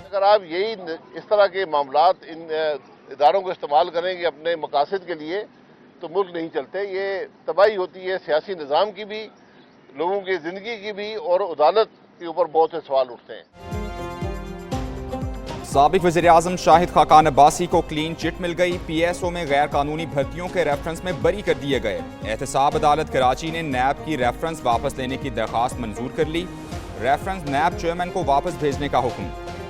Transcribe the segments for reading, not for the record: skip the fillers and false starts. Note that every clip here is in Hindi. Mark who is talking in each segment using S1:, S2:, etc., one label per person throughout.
S1: अगर आप यही इस तरह के मामलात इन इदारों को इस्तेमाल करेंगे अपने मकासद के लिए तो मुल्क नहीं चलते। ये तबाही होती है सियासी निज़ाम की भी, लोगों की ज़िंदगी की भी, और अदालत के ऊपर बहुत से सवाल उठते हैं।
S2: साबिक वज़ीर-ए-आज़म शाहिद खाकान अब्बासी को क्लीन चिट मिल गई। PSO में गैर कानूनी भर्तियों के रेफरेंस में बरी कर दिए गए। एहतसाब अदालत कराची ने नैब की रेफरेंस वापस लेने की दरख्वास्त मंजूर कर ली। रेफरेंस नैब चेयरमैन को वापस भेजने का हुक्म।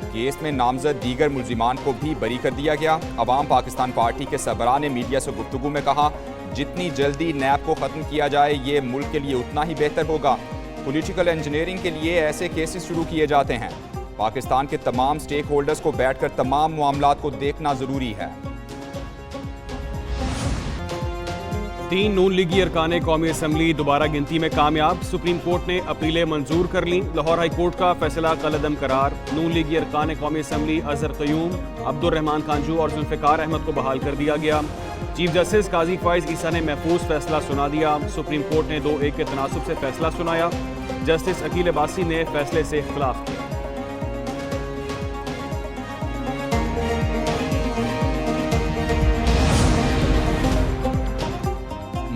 S2: केस में नामजद दीगर मुल्जिमान को भी बरी कर दिया गया। अवाम पाकिस्तान पार्टी के सरबराह ने मीडिया से गुफ्तगू में कहा, जितनी जल्दी नैब को ख़त्म किया जाए ये मुल्क के लिए उतना ही बेहतर होगा। पॉलिटिकल इंजीनियरिंग के लिए ऐसे केसेस शुरू किए जाते हैं। पाकिस्तान के तमाम स्टेक होल्डर्स को बैठकर तमाम मामलात को देखना जरूरी है।
S3: 3 नून लीगी अरकान कौमी असम्बली दोबारा गिनती में कामयाब। सुप्रीम कोर्ट ने अपीलें मंजूर कर ली। लाहौर हाई कोर्ट का फैसला कलअदम करार। नून लीगी अरकान कौमी असम्बली अजहर क़यूम, अब्दुर्रहमान खांजू और जुल्फ़िकार अहमद को बहाल कर दिया गया। चीफ जस्टिस काजी फ़ाइज़ ईसा ने महफूज फैसला सुना दिया। सुप्रीम कोर्ट ने 2-1 के तनासुब से फैसला सुनाया। जस्टिस अकील अब्बासी ने फैसले से इख्तिलाफ किया।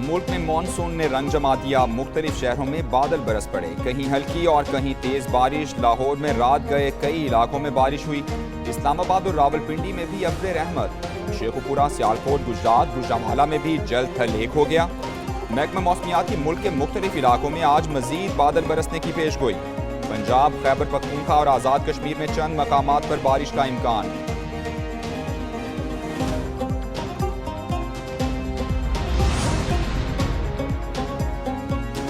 S2: मुल्क में मानसून ने रंग जमा दिया। मुख्तलिफ शहरों में बादल बरस पड़े, कहीं हल्की और कहीं तेज बारिश। लाहौर में रात गए कई इलाकों में बारिश हुई। इस्लामाबाद और रावलपिंडी में भी अब्र रहमत। शेखुपुरा, सियालकोट, गुजरात, गुजरांवाला में भी जल्द थल एक हो गया। महकमा मौसमियात की मुल्क के मुख्तलिफ इलाकों में आज मजीद बादल बरसने की पेश गोई। पंजाब, खैबर पख्तूनख्वा और आज़ाद कश्मीर में चंद मकामात पर बारिश का इम्कान।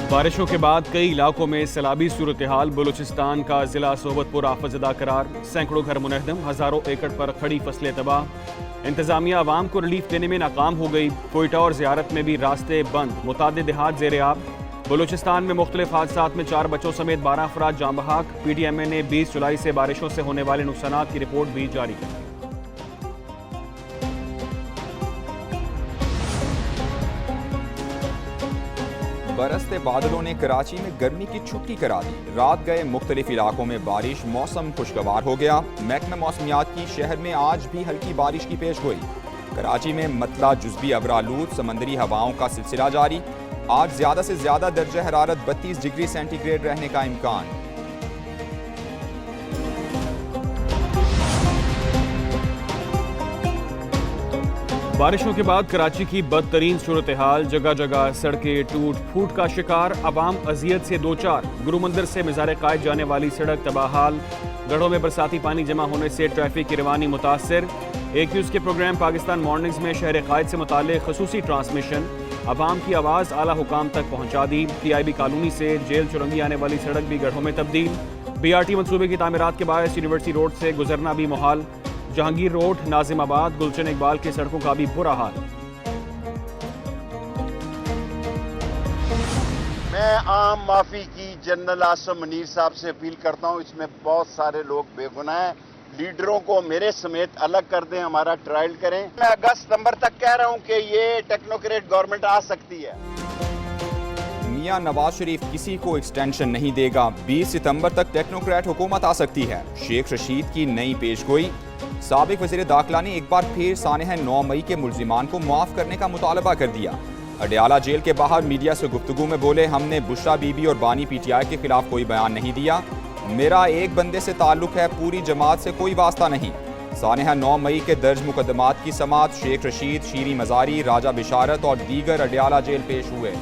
S3: बारिशों के बाद कई इलाकों में सैलाबी सूरत हाल। बलूचिस्तान का जिला सोबतपुर आफतज़दा करार। सैकड़ों घर मुनहदम, हज़ारों एकड़ पर खड़ी फसलें तबाह। इंतजामिया आवाम को रिलीफ देने में नाकाम हो गई। कोयटा और ज़ियारत में भी रास्ते बंद। मुतादिद देहात ज़ेर आब। बलूचिस्तान में मुख्तलिफ हादसात में 4 बच्चों समेत 12 अफराद जाँ बहक। PTMA ने 20 जुलाई से बारिशों से होने वाले नुकसानात की रिपोर्ट भी जारी की।
S2: बरसते बादलों ने कराची में गर्मी की छुट्टी करा दी। रात गए मुख्तलिफ इलाकों में बारिश, मौसम खुशगवार हो गया। महकमा मौसमियात की शहर में आज भी हल्की बारिश की पेश गोई। कराची में मतला जुज़वी अबरालूद समंदरी हवाओं का सिलसिला जारी। आज ज़्यादा से ज़्यादा दर्जा हरारत 32 डिग्री सेंटीग्रेड रहने का इम्कान।
S3: बारिशों के बाद कराची की बदतरीन सूरत हाल। जगह जगह सड़कें टूट फूट का शिकार। अवाम अजियत से दो चार। गुरु मंदिर से मज़ार कायद जाने वाली सड़क तबाहाल। गढ़ों में बरसाती पानी जमा होने से ट्रैफिक की रवानी मुतासर। एक न्यूज़ के प्रोग्राम पाकिस्तान मॉर्निंग्स में शहर कायद से मुताल्लिक़ ख़ुसूसी ट्रांसमिशन। अवाम की आवाज़ आला हुकाम तक पहुँचा दी। TIB कॉलोनी से जेल चुरंगी आने वाली सड़क भी गढ़ों में तब्दील। BRT मनसूबे की तामीरात के बायस यूनिवर्सिटी रोड से गुजरना भी मुहाल। जहांगीर रोड, नाजिमाबाद, गुलशन इकबाल की सड़कों का भी बुरा हाल।
S4: मैं आम माफी की जनरल आसम मुनीर साहब से अपील करता हूं। इसमें बहुत सारे लोग बेगुनाह हैं। लीडरों को मेरे समेत अलग कर दें, हमारा ट्रायल करें। मैं अगस्त सितंबर तक कह रहा हूं कि ये टेक्नोक्रेट गवर्नमेंट आ सकती है।
S2: मियां नवाज शरीफ किसी को एक्सटेंशन नहीं देगा। 20 सितंबर तक टेक्नोक्रेट हुकूमत आ सकती है। शेख रशीद की नई पेशगोई। साबिक वज़ीर दाखिला ने एक बार फिर सानह 9 मई के मुल्जिमान को मुआफ़ करने का मुतालबा कर दिया। अडयाला जेल के बाहर मीडिया से गुफ्तगू में बोले, हमने बुशरा बीबी और बानी PTI के खिलाफ कोई बयान नहीं दिया। मेरा एक बंदे से ताल्लुक है, पूरी जमात से कोई वास्ता नहीं। सानह 9 मई के दर्ज मुकदमात की समात शेख रशीद, शीरी मजारी, राजा बिशारत और दीगर अडयाला जेल पेश हुए।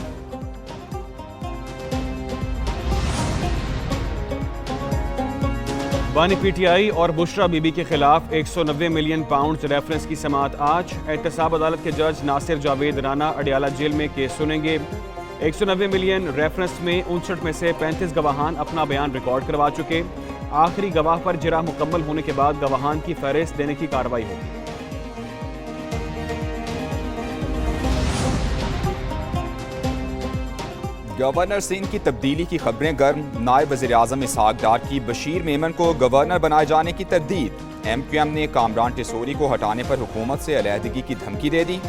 S3: बानी PTI और बुशरा बीबी के खिलाफ 190 मिलियन पाउंड रेफरेंस की समात आज। एहतसाब अदालत के जज नासिर जावेद राना अडयाला जेल में केस सुनेंगे। 190 मिलियन रेफरेंस में 59 में से 35 गवाहान अपना बयान रिकॉर्ड करवा चुके। आखिरी गवाह पर जिरा मुकम्मल होने के बाद गवाहान की फहरिस्त देने की कार्रवाई होगी।
S2: गवर्नर सिंध की तब्दीली की खबरें गर्म। नायब वज़ीर-ए-आज़म इसहाक डार की बशीर मेमन को गवर्नर बनाए जाने की तरदीद। MQM ने कामरान टिसोरी को हटाने पर हुकूमत से अलहदगी की धमकी दे दी।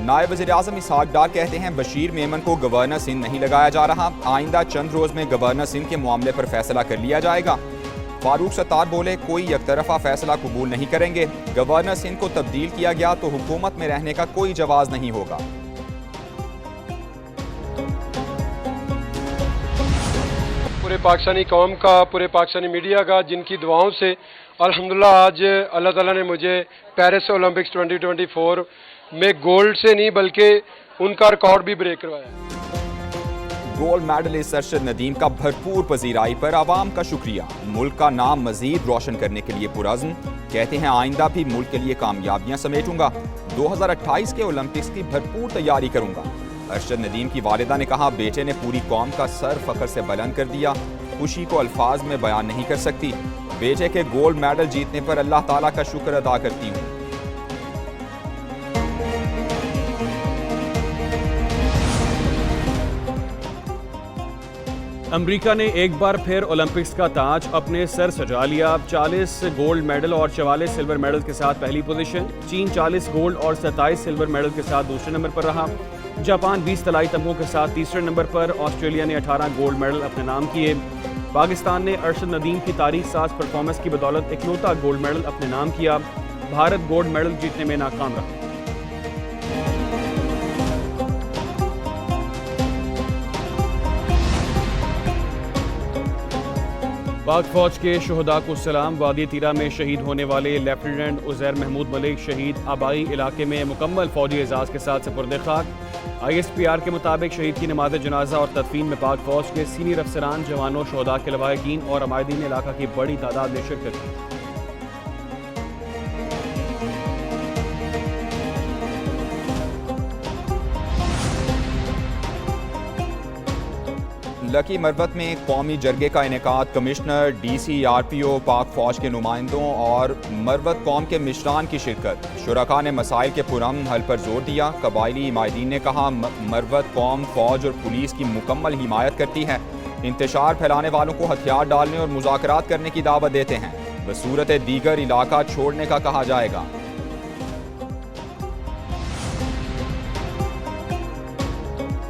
S2: नायब वज़ीर-ए-आज़म इसहाक डार कहते हैं बशीर मेमन को गवर्नर सिंध नहीं लगाया जा रहा, आइंदा चंद रोज में गवर्नर सिंध के मामले पर फैसला कर लिया जाएगा। फारूक सत्तार बोले कोई एकतरफा फैसला कबूल नहीं करेंगे, गवर्नर सिंध को तब्दील किया गया तो हुकूमत में रहने का कोई जवाज नहीं होगा।
S5: पूरे पाकिस्तानी कौम का, पूरे पाकिस्तानी मीडिया का, जिनकी दुआओं से अल्हम्दुलिल्लाह आज अल्लाह ताला ने मुझे पेरिस ओलंपिक्स 2024 में गोल्ड से नहीं बल्कि उनका रिकॉर्ड भी ब्रेक करवाया।
S2: गोल्ड मेडलिस्ट अरशद नदीम का भरपूर पजीराई पर आवाम का शुक्रिया, मुल्क का नाम मजीद रोशन करने के लिए पुरअज़्म, कहते हैं आइंदा भी मुल्क के लिए कामयाबियां समेटूंगा, 2028 के ओलंपिक्स की भरपूर तैयारी करूंगा। अरशद नदीम की वालिदा ने कहा बेटे ने पूरी कौम का सर फख्र से बुलंद कर दिया, खुशी को अल्फाज में बयान नहीं कर सकती, बेटे के गोल्ड मेडल जीतने पर अल्लाह ताला का शुक्र अदा करती हूँ।
S3: अमेरिका ने एक बार फिर ओलंपिक्स का ताज अपने सर सजा लिया। 40 गोल्ड मेडल और 44 सिल्वर मेडल के साथ पहली पोजीशन, चीन 40 गोल्ड और 27 सिल्वर मेडल के साथ दूसरे नंबर पर रहा, जापान 20 तलाई तमगों के साथ तीसरे नंबर पर, ऑस्ट्रेलिया ने 18 गोल्ड मेडल अपने नाम किए। पाकिस्तान ने अरशद नदीम की तारीख साज परफॉर्मेंस की बदौलत इकलौता गोल्ड मेडल अपने नाम किया। भारत गोल्ड मेडल जीतने में नाकाम रहा। पाक फौज के शहदा को सलाम। वादी तीरा में शहीद होने वाले लेफ्टिनेंट उज़ैर महमूद मलिक शहीद आबाई इलाके में मुकम्मल फौजी एजाज़ के साथ सुपुर्द खाक। ISPR के मुताबिक शहीद की नमाज जनाजा और तदफीन में पाक फौज के सीनियर अफसरान, जवानों, शहदा के लवाहिकीन और अमायदीन इलाका की बड़ी तादाद ने शिरकत की।
S2: लकी मरवत में कौमी जरगे का इनेकाद, कमिश्नर, DC, RPO, पाक फौज के नुमाइंदों और मरवत कौम के मिशरान की शिरकत। शुरका ने मसाइल के पुरअमन हल पर जोर दिया। कबायली इमायदीन ने कहा मरवत कौम फौज और पुलिस की मुकम्मल हिमायत करती है, इंतशार फैलाने वालों को हथियार डालने और मुज़ाकरात करने की दावत देते हैं, बसूरत दीगर इलाका छोड़ने का कहा जाएगा।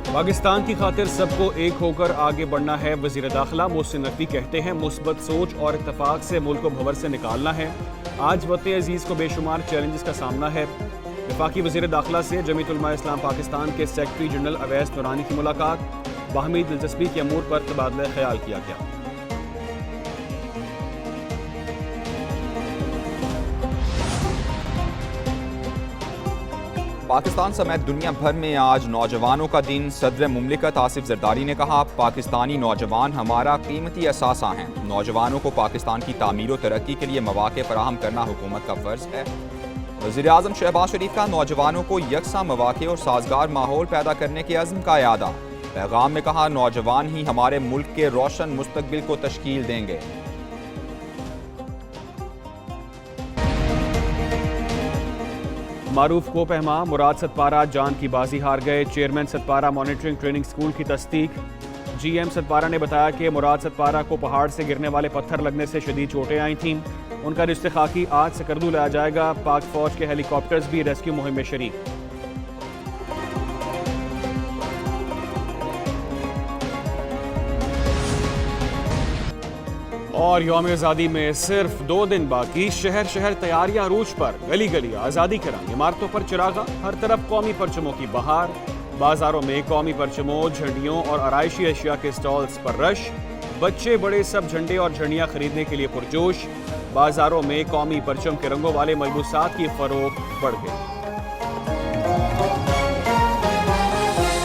S3: पाकिस्तान की खातिर सबको एक होकर आगे बढ़ना है। वज़ीर दाखिला मोहसिन नकवी कहते हैं मुस्बत सोच और इत्तफाक से मुल्क को भंवर से निकालना है। आज वतन अजीज़ को बेशुमार चैलेंजेस का सामना है। वफाकी वज़ीर दाखिला से जमीयत उलमा इस्लाम पाकिस्तान के सेक्रेटरी जनरल अवैस नूरानी की मुलाकात, बाहमी दिलचस्पी के अमूर पर तबादला ख्याल किया गया।
S2: पाकिस्तान समेत दुनिया भर में आज नौजवानों का दिन। सदर मुमलिकत आसिफ जरदारी ने कहा पाकिस्तानी नौजवान हमारा कीमती असासा हैं, नौजवानों को पाकिस्तान की तामीर और तरक्की के लिए मौक़े फराहम करना हुकूमत का फ़र्ज़ है। वज़ीर आज़म शहबाज शरीफ का नौजवानों को यकसा मौक़े और साजगार माहौल पैदा करने के अज़्म का यादा। पैगाम में कहा नौजवान ही हमारे मुल्क के रोशन मुस्तकबिल को तश्कील देंगे।
S3: मारूफ को पहमा मुराद सतपारा जान की बाजी हार गए। Chairman Satpara monitoring training school की तस्दीक। GM सतपारा ने बताया कि मुराद सतपारा को पहाड़ से गिरने वाले पत्थर लगने से शदीद चोटें आई थीं। उनका रिश्तेखाकी आज सकरदू लाया जाएगा। पाक फौज के हेलीकॉप्टर्स भी रेस्क्यू मुहिम में शरीक। और यौम आज़ादी में सिर्फ 2 दिन बाकी, शहर शहर तैयारियां अरूज पर, गली गली आज़ादी के रंग, इमारतों पर चिरागा, हर तरफ कौमी परचमों की बहार। बाजारों में कौमी परचमों, झंडियों और आराइशी अशिया के स्टॉल्स पर रश। बच्चे बड़े सब झंडे और झंडियां खरीदने के लिए पुरजोश। बाजारों में कौमी परचम के रंगों वाले मलबूसात की फरोख्त बढ़ गई।